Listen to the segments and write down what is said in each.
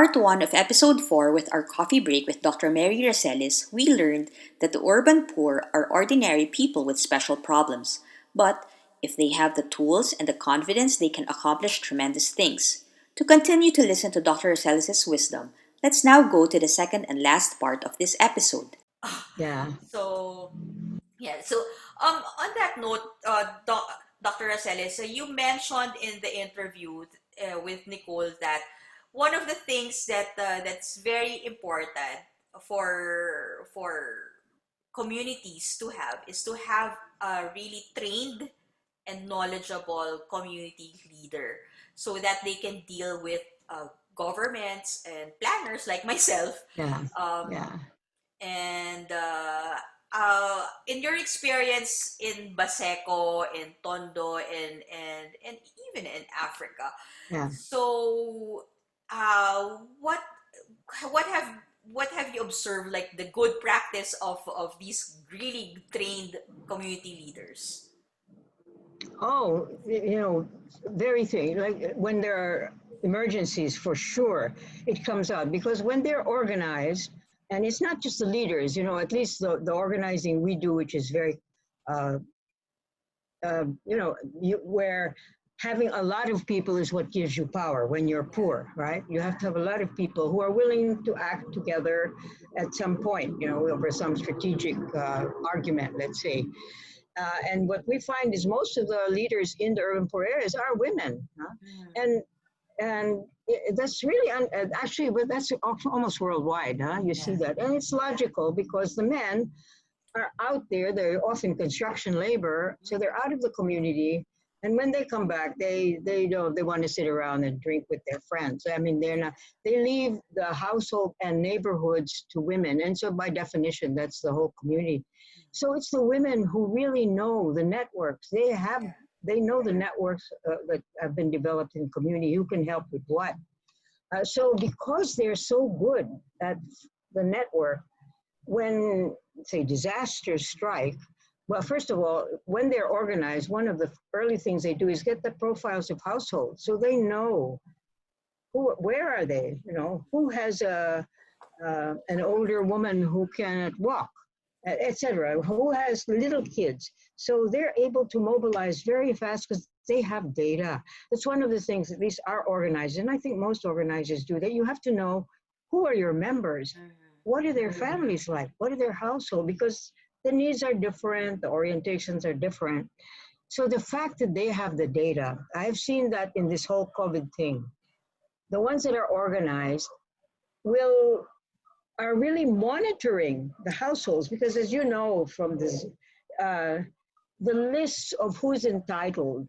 part 1 of episode 4 with our coffee break with Dr. Mary Racelis, we learned that the urban poor are ordinary people with special problems. But if they have the tools and the confidence, they can accomplish tremendous things. To continue to listen to Dr. Racelis' wisdom, let's now go to the second and last part of this episode. Yeah. So yeah, so on that note, Dr. Racelis, so you mentioned in the interview with Nicole that one of the things that's very important for communities to have is to have a really trained and knowledgeable community leader so that they can deal with governments and planners like myself. Yeah. um, Yeah. and in your experience in Baseco, in Tondo, and even in Africa, Yeah. so what what have what have you observed, like the good practice of these really trained community leaders? Oh, very thing. Like when there are emergencies, for sure, it comes out because when they're organized, and it's not just the leaders, at least the organizing we do, which is very, uh, where having a lot of people is what gives you power when you're poor, right? You have to have a lot of people who are willing to act together at some point, over some strategic argument, let's say. And what we find is most of the leaders in the urban poor areas are women, huh? Mhm. And that's really actually, but that's almost worldwide, huh? You see Yeah. that, and it's logical because the men are out there. They're often construction labor, so they're out of the community. And when they come back, they don't they want to sit around and drink with their friends. I mean, they're not. They leave the household and neighborhoods to women, and so by definition, that's the whole community. So it's the women who really know the networks. They know the networks that have been developed in community. Who can help with what? So because they're so good at the network, when say disasters strike, well, first of all, when they're organized, one of the early things they do is get the profiles of households, so they know where are they, who has an older woman who cannot walk, etc., who has little kids. So they're able to mobilize very fast because they have data. That's one of the things, at least our organizers, and I think most organizers do, that you have to know who are your members, Mhm. what are their families like, what are their household, because the needs are different, the orientations are different. So the fact that they have the data, I've seen that in this whole COVID thing, the ones that are organized will are really monitoring the households because, as you know, from this, uh, the list of who's entitled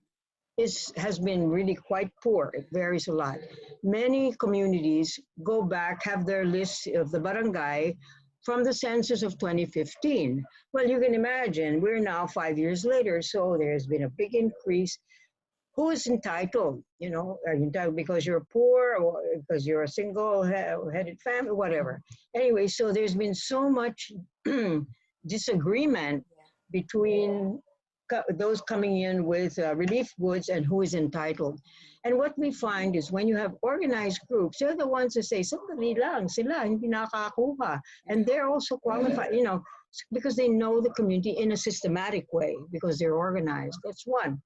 has been really quite poor. It varies a lot. Many communities go back, have their list of the barangay from the census of 2015. Well, you can imagine we're now 5 years later, so there's been a big increase. Who is entitled? Are you entitled because you're poor or because you're a single-headed family, whatever? Anyway, so there's been so much disagreement Yeah. between those coming in with relief goods and who is entitled. And what we find is when you have organized groups, they're the ones that say, sandali lang, sila hindi nakakakuha. And they're also qualified, because they know the community in a systematic way because they're organized. That's one.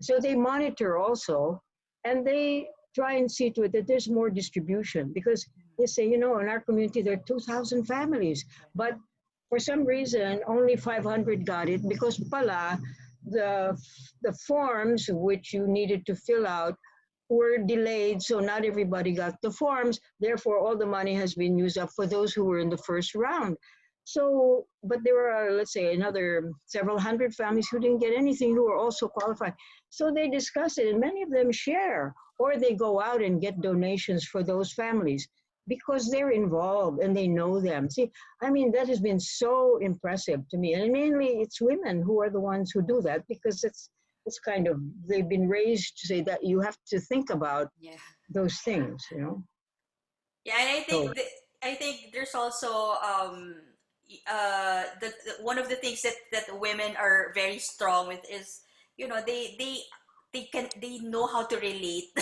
So they monitor also, and they try and see to it that there's more distribution because they say, in our community there are 2,000 families, but for some reason only 500 got it because pala the the forms which you needed to fill out were delayed, so not everybody got the forms. Therefore, all the money has been used up for those who were in the first round. So, but there are, let's say, another several hundred families who didn't get anything who are also qualified. So they discuss it, and many of them share, or they go out and get donations for those families because they're involved and they know them. See, I mean, that has been so impressive to me. And mainly it's women who are the ones who do that because it's kind of, they've been raised to say that you have to think about Yeah. those things. Yeah, and So, I think there's also one of the things that women are very strong with is, they know how to relate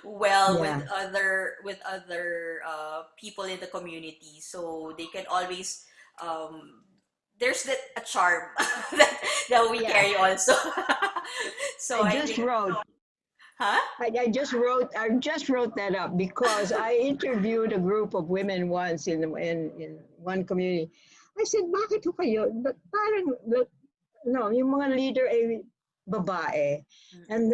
well Yeah. with other people in the community, so they can always um, there's that a charm that we Yeah. carry also. So I I just think, wrote huh? I just wrote that up because I interviewed a group of women once in one community. I said, bakit ho kayo? Parang, no, yung mga leader ay babae. And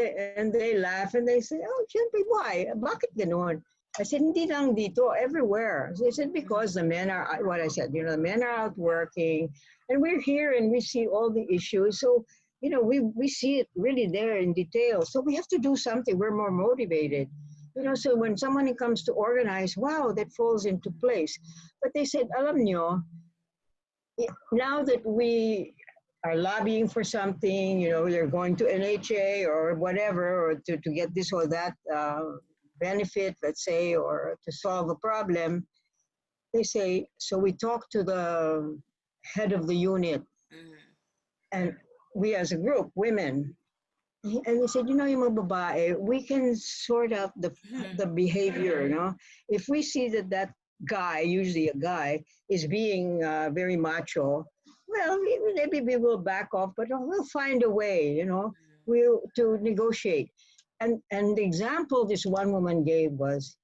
they laugh and they say, oh, syempre, why? Bakit ganon? I said, hindi lang dito, everywhere. So I said, because the men are, what I said, the men are out working and we're here and we see all the issues. So we see it really there in detail. So we have to do something. We're more motivated. So when someone comes to organize, wow, that falls into place. But they said, alam nyo, now that we are lobbying for something, you're going to NHA or whatever, or to get this or that benefit, let's say, or to solve a problem, they say, so we talk to the head of the unit Mm-hmm. and we as a group, women, and they said, yung mga babae, we can sort out the behavior, If we see that guy, usually a guy, is being very macho, well, maybe we will back off, but we'll find a way, we'll to negotiate. And the example this one woman gave was,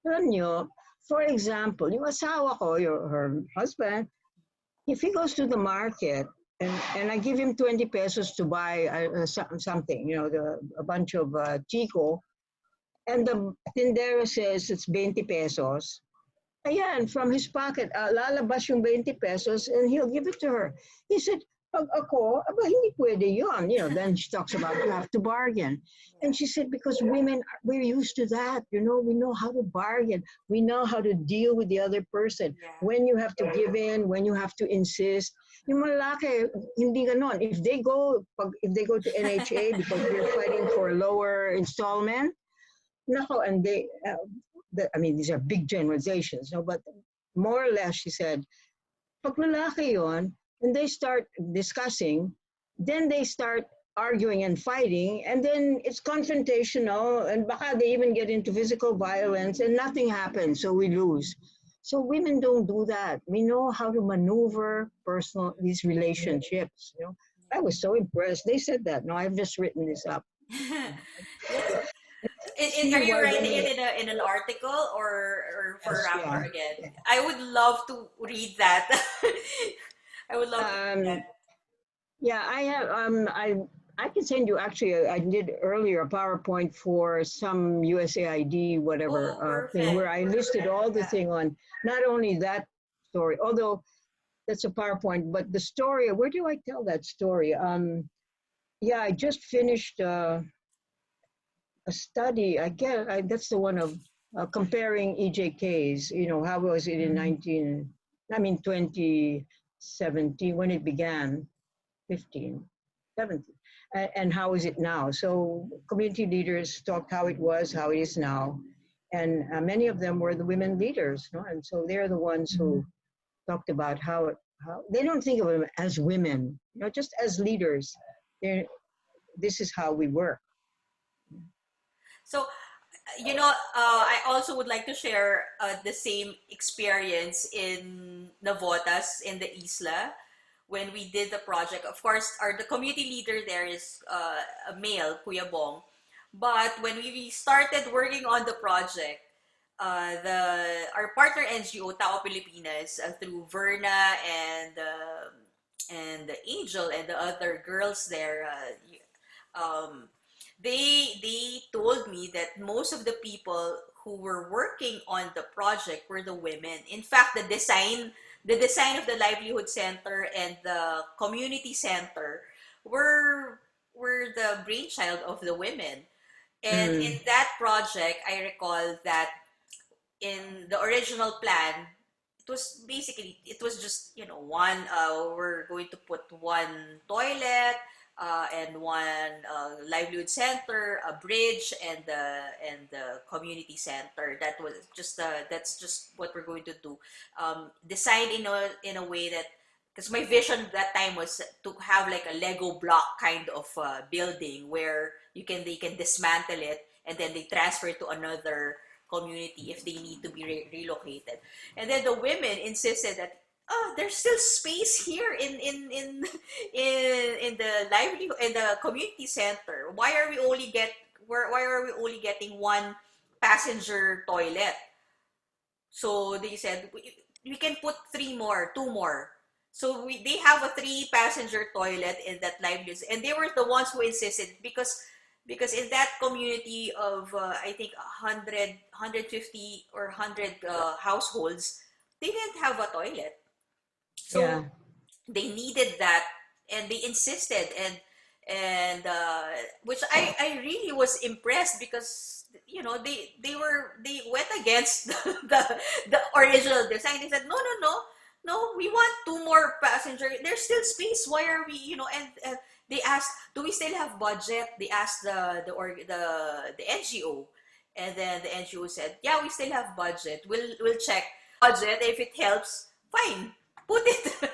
alam nyo, for example, yung asawa ko, her husband, if he goes to the market and I give him 20 pesos to buy something, a bunch of chico, and the tindero says it's 20 pesos, ayan, from his pocket, lalabas yung 20 pesos and he'll give it to her. He said, pag ako, aba, hindi pwede yun. Then she talks about you have to bargain. And she said, because women, we're used to that. We know how to bargain. We know how to deal with the other person. Yeah. When you have to give in, when you have to insist. Yung malaki, hindi ganon. If they go to NHA because they're fighting for a lower installment, nako, and these are big generalizations, but more or less, she said, pag lalaki yon, and they start discussing, then they start arguing and fighting, and then it's confrontational, and baka they even get into physical violence, and nothing happens, so we lose. So women don't do that. We know how to maneuver these relationships. I was so impressed. They said that. No, I've just written this up. That's See are you why writing it women. in an article or for Yes, Rapper yeah. again? I would love to read that. I would love to read that. Um, Yeah, I have. I can send you. Actually, I did earlier a PowerPoint for some USAID whatever Oh, thing perfect. where I listed all the thing on not only that story, although that's a PowerPoint, but the story. Where do I tell that story? Yeah, I just finished a study. That's the one of comparing EJKs. How was it in 2017 when it began. 15, 17. And how is it now? So community leaders talked how it was, how it is now. And many of them were the women leaders, no? And so they're the ones who talked about how they don't think of them as women, just as leaders. This is how we work. So, I also would like to share the same experience in Navotas in the Isla when we did the project. Of course, the community leader there is a male, Kuya Bong. But when we started working on the project, our partner NGO Tao Pilipinas through Verna and the Angel and the other girls there, um, they told me that most of the people who were working on the project were the women. In fact, the design of the livelihood center and the community center were were the brainchild of the women. And in Mm, that project, I recall that in the original plan, it was just one. We're going to put one toilet and one livelihood center, a bridge, and the community center. That's just what we're going to do. Designed in a way that, because my vision that time was to have like a Lego block kind of building where they can dismantle it and then they transfer to another community if they need to be relocated. And then the women insisted that, oh, there's still space here in the livelihood in the community center. Why are we only getting one passenger toilet? So they said we can put two more. So they have a three passenger toilet in that livelihood, and they were the ones who insisted because in that community of I think 150 or 100 households, they didn't have a toilet. Yeah. So they needed that, and they insisted, and which I really was impressed because they went against the original design. They said no, we want two more passenger, there's still space, why are we, and they asked, do we still have budget? They asked the NGO, and then the NGO said, yeah, we still have budget, we'll check budget, if it helps, fine, put it.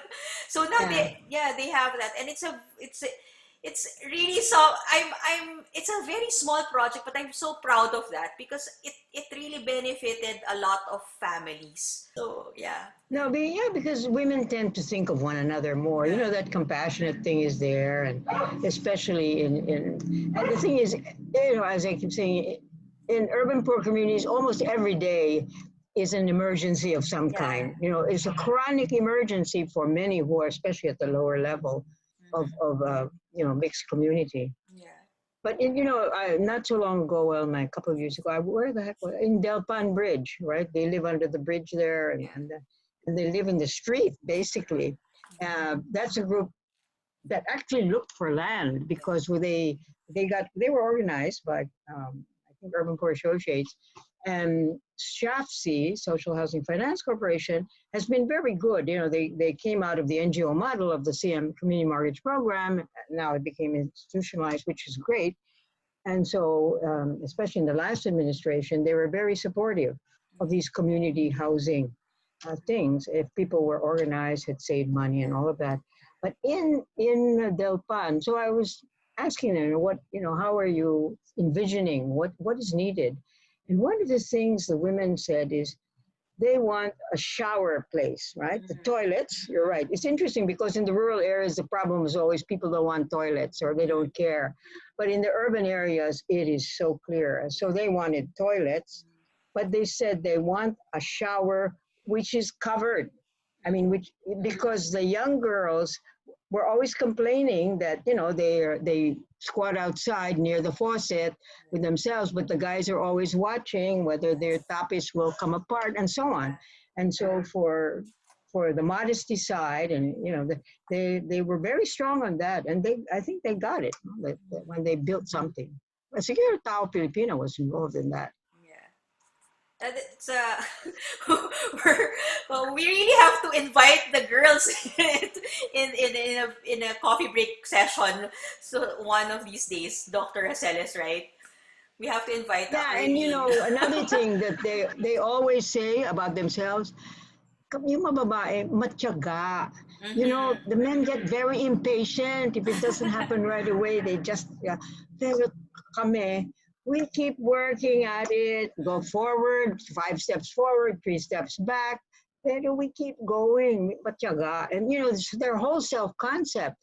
So now Yeah. they have that, and it's really, so I'm it's a very small project, but I'm so proud of that because it really benefited a lot of families. So yeah. No, yeah, because women tend to think of one another more. You know, Yeah. that compassionate thing is there, and especially and the thing is, as I keep saying, in urban poor communities, almost every day is an emergency of some Yeah. kind. It's a chronic emergency for many who are, especially at the lower level of mixed community. Yeah. But not so long ago, well, a couple of years ago, where the heck was in Delpan Bridge, right? They live under the bridge there, Yeah. and they live in the street basically. That's a group that actually looked for land because they were organized by I think Urban Poor Associates, and SHAFC, Social Housing Finance Corporation, has been very good. They came out of the NGO model of the CM Community Mortgage Program. Now it became institutionalized, which is great. And so, especially in the last administration, they were very supportive of these community housing things. If people were organized, had saved money, and all of that. But in Del Pan, so I was asking them, how are you envisioning what is needed? And one of the things the women said is they want a shower place, right? The toilets, you're right. It's interesting because in the rural areas, the problem is always people don't want toilets or they don't care. But in the urban areas, it is so clear. So they wanted toilets, but they said they want a shower which is covered. I mean, because the young girls were always complaining that they squat outside near the faucet with themselves, but the guys are always watching whether their tapis will come apart and so on. And so for the modesty side, and they were very strong on that, and I think they got it when they built something. Siguro Tao Filipino was involved in that. Yeah. And it's we really have to invite the girls in a coffee break session. So one of these days, Dr. Racelis, right? We have to invite Yeah, and Arlene. another thing that they always say about themselves, yung mga babae, matyaga. Mm-hmm. The men get very impatient. If it doesn't happen right away, they just, yeah. Pero kami, we keep working at it, go forward, 5 steps forward, 3 steps back. Pero we keep going, matyaga. And, their whole self-concept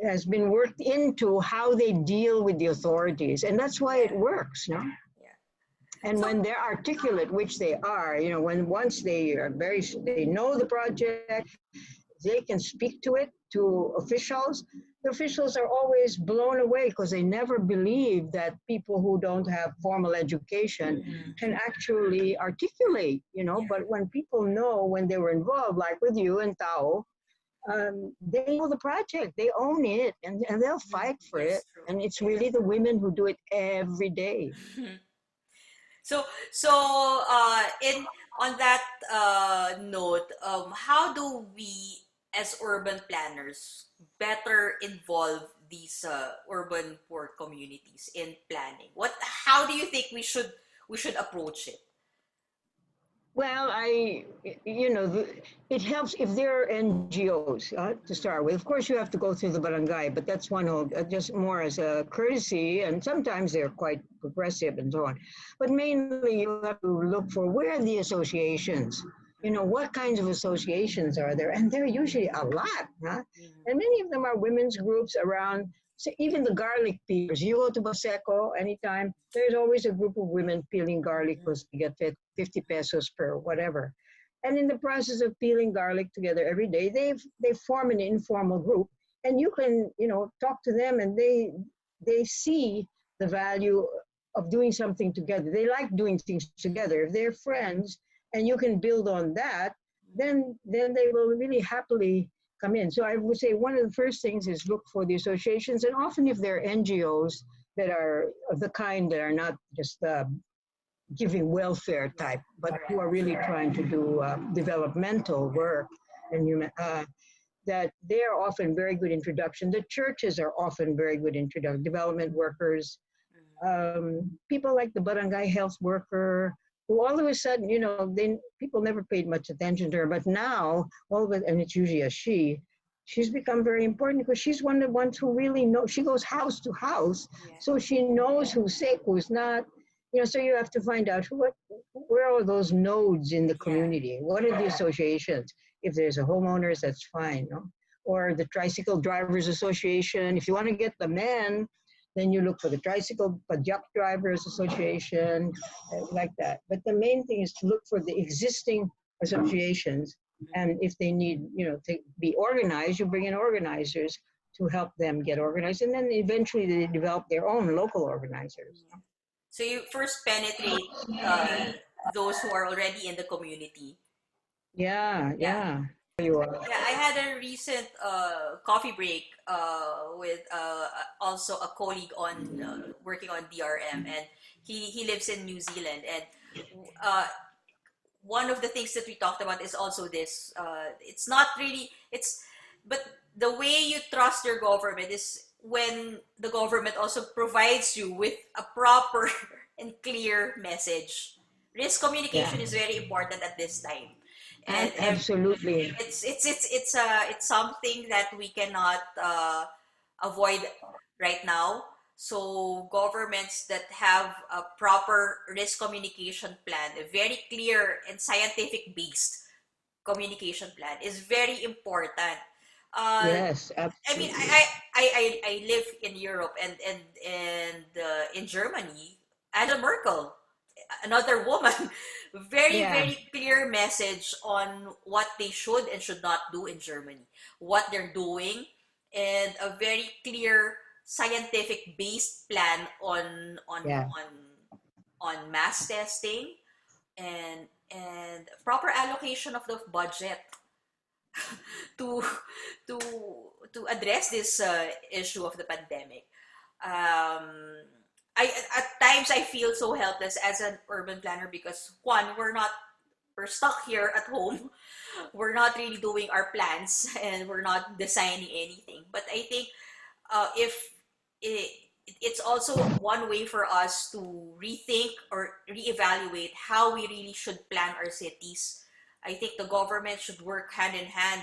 has been worked into how they deal with the authorities. And that's why it Yeah. works, no? Yeah. And So when they're articulate, which they are, when once they know the project, they can speak to it to officials. The officials are always blown away because they never believe that people who don't have formal education can actually articulate. yeah. But when people know, when they were involved, like with you and Tao, they know the project, they own it, and they'll fight for it. Yes, true. And it's really the women who do it every day. So in on that note, how do we as urban planners better involve these urban poor communities in planning? How do you think we should approach it? Well, it helps if they're NGOs to start with. Of course, you have to go through the barangay, but that's one of just more as a courtesy, and sometimes they're quite progressive and so on. But mainly, you have to look for where are the associations. What kinds of associations are there? And there are usually a lot, huh? And many of them are women's groups around. So even the garlic peelers, you go to Baseco anytime, there's always a group of women peeling garlic because they get 50 pesos per whatever. And in the process of peeling garlic together every day, they form an informal group, and you can talk to them, and they see the value of doing something together. They like doing things together. If they're friends, and you can build on that, then they will really happily come in. So I would say one of the first things is look for the associations, and often if they're NGOs that are of the kind that are not just giving welfare type, but who are really trying to do developmental work, and that they are often very good introduction. The churches are often very good introduction. Development workers, people like the barangay health worker, who all of a sudden, people never paid much attention to her, but now all of it, and it's usually a she. She's become very important because she's one of the ones who really knows. She goes house to house, so she knows who's sick, who's not. So you have to find out where are those nodes in the community? What are the associations? If there's a homeowners, that's fine, no? Or the Tricycle Drivers Association. If you want to get the men, then you look for the Tricycle Pajak Drivers Association, like that. But the main thing is to look for the existing associations, and if they need, to be organized, you bring in organizers to help them get organized, and then eventually they develop their own local organizers. So you first penetrate those who are already in the community. Yeah, Yeah. yeah. You are. Yeah, I had a recent coffee break with also a colleague on working on DRM, and he lives in New Zealand. And uh, one of the things that we talked about is also this. It's not really but the way you trust your government is when the government also provides you with a proper and clear message. Risk Yeah, communication is very important at this time, and absolutely. it's something that we cannot avoid right now. So governments that have a proper risk communication plan, a very clear and scientific based communication plan, is very important. Uh, Yes, I mean, absolutely. I live in Europe, and in Germany, Angela Merkel, another woman, very, Yeah, very clear message on what they should and should not do in Germany, what they're doing, and a very clear scientific based plan yeah, on mass testing and proper allocation of the budget to to to address this issue of the pandemic. Um, at times I feel so helpless as an urban planner because one, we're stuck here at home. We're not really doing our plans and we're not designing anything. But I think if it, it's also one way for us to rethink or reevaluate how we really should plan our cities. I think the government should work hand in hand.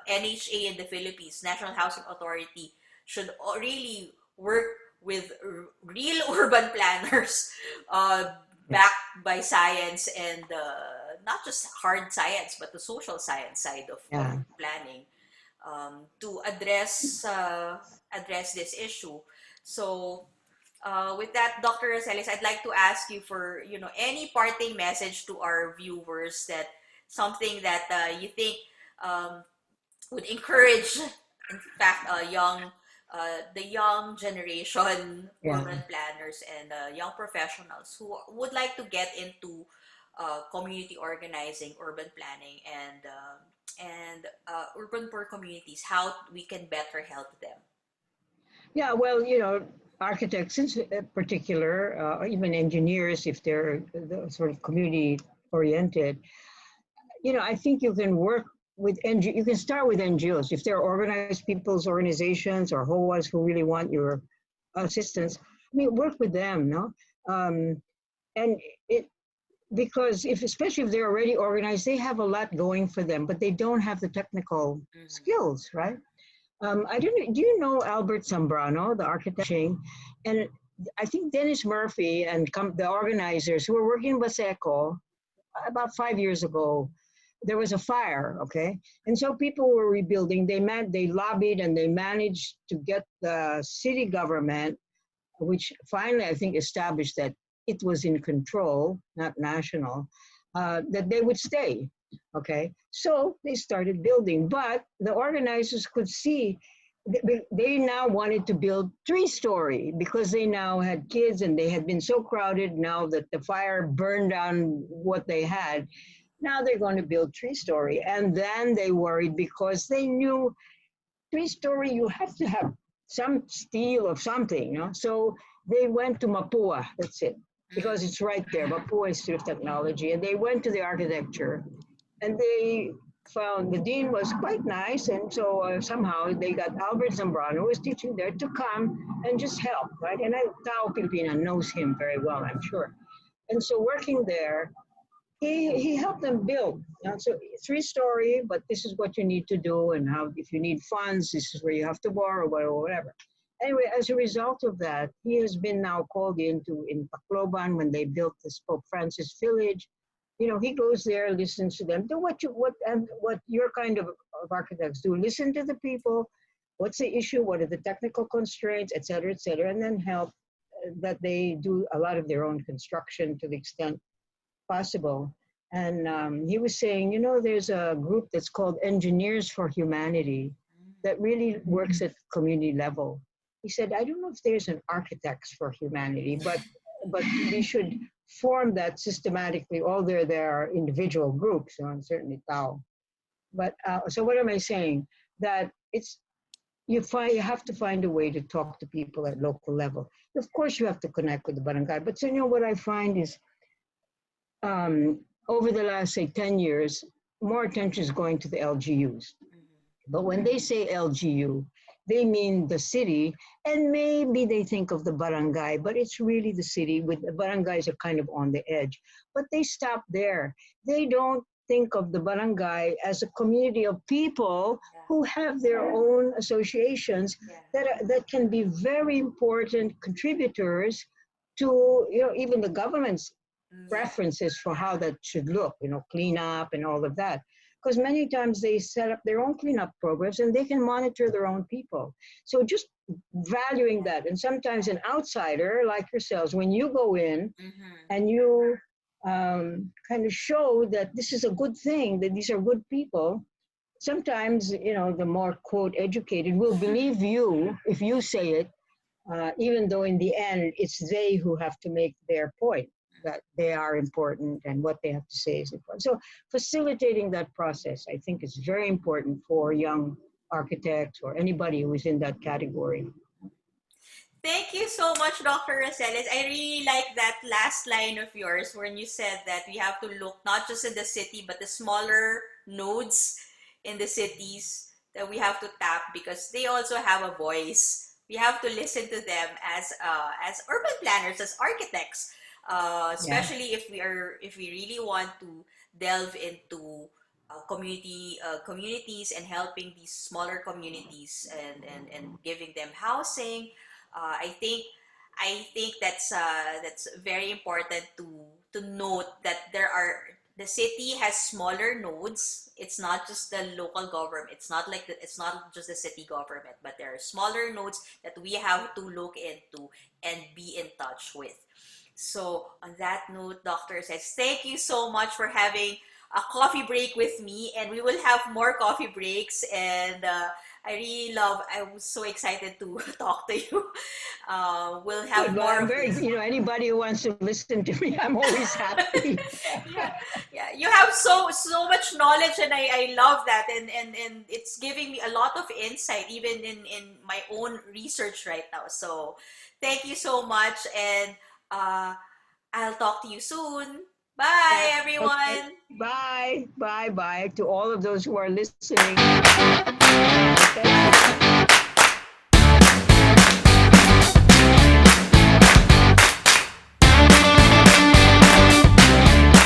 NHA in the Philippines, National Housing Authority, should really work with real urban planners, backed by science and not just hard science, but the social science side of yeah. planning, to address this issue. So, with that, Dr. Racelis, I'd like to ask you for any parting message to our viewers, that something that you think um, would encourage, in fact, the young generation Yeah. urban planners and young professionals who would like to get into community organizing, urban planning, and urban poor communities, how we can better help them. Yeah, well, architects in particular, even engineers, if they're the sort of community oriented, I think you can work with you can start with NGOs. If they're organized people's organizations or HOAs who really want your assistance, I mean, work with them, no? And it because if especially if they're already organized, they have a lot going for them, but they don't have the technical Mm-hmm. skills, right? I don't know. Do you know Albert Zambrano, the architect? And I think Dennis Murphy and the organizers who were working in Baseco about 5 years ago, there was a fire, okay? And so people were rebuilding. They lobbied and they managed to get the city government, which finally I think established that it was in control, not national, that they would stay. Okay, so they started building, but the organizers could see they now wanted to build 3-story because they now had kids and they had been so crowded now that the fire burned down what they had. Now they're going to build 3-story. And then they worried because they knew 3-story, you have to have some steel or something, you know. So they went to Mapua, that's it, because Mm-hmm. it's right there. Mapua Institute of Technology. And they went to the architecture and they found the dean was quite nice. And so somehow they got Albert Zambrano, who was teaching there, to come and just help, right? And Tao Pilipina knows him very well, I'm sure. And so working there, he helped them build. You know, so 3-story, but this is what you need to do, and how if you need funds, this is where you have to borrow, or whatever. Anyway, as a result of that, he has been now called into in Tacloban when they built this Pope Francis village. You know, he goes there, listens to them, do what your kind of architects do. Listen to the people. What's the issue? What are the technical constraints, et cetera, and then help that they do a lot of their own construction to the extent possible. And he was saying, you know, there's a group that's called Engineers for Humanity that really works at community level. He said, I don't know if there's an Architects for Humanity, but we should form that systematically. All there are individual groups, you know, and certainly Tao. But so what am I saying? That it's you have to find a way to talk to people at local level. Of course, you have to connect with the barangay. But so, you know, what I find is over the last, say, 10 years, more attention is going to the LGUs. But when they say LGU, they mean the city, and maybe they think of the barangay, but it's really the city. With the barangays are kind of on the edge, but they stop there. They don't think of the barangay as a community of people Yeah. who have their own associations Yeah. that can be very important contributors to, you know, even the government's Yeah. preferences for how that should look, you know, clean up and all of that. Because many times they set up their own cleanup programs and they can monitor their own people. So just valuing that. And sometimes an outsider like yourselves, when you go in Mm-hmm. and you kind of show that this is a good thing, that these are good people, sometimes, you know, the more quote educated will believe you if you say it, even though in the end it's they who have to make their point that they are important and what they have to say is important. So facilitating that process, I think, is very important for young architects or anybody who is in that category. Thank you so much, Dr. Racelis. I really like that last line of yours when you said that we have to look not just in the city, but the smaller nodes in the cities that we have to tap because they also have a voice. We have to listen to them as urban planners, as architects, Yeah. especially if we really want to delve into communities and helping these smaller communities and giving them housing. I think that's very important to note that the city has smaller nodes. It's not just the local government. It's not just the city government, but there are smaller nodes that we have to look into and be in touch with. So on that note, Doctor says, thank you so much for having a coffee break with me, and we will have more coffee breaks. And I was so excited to talk to you. We'll Good. have Well, more I'm of very, this. you know, anybody who wants to listen to me, I'm always happy. Yeah, yeah. You have so much knowledge, and I love that, and it's giving me a lot of insight, even in my own research right now. So, thank you so much, and uh, I'll talk to you soon. Bye, Yeah. Okay. everyone. Bye. Bye. Bye to all of those who are listening.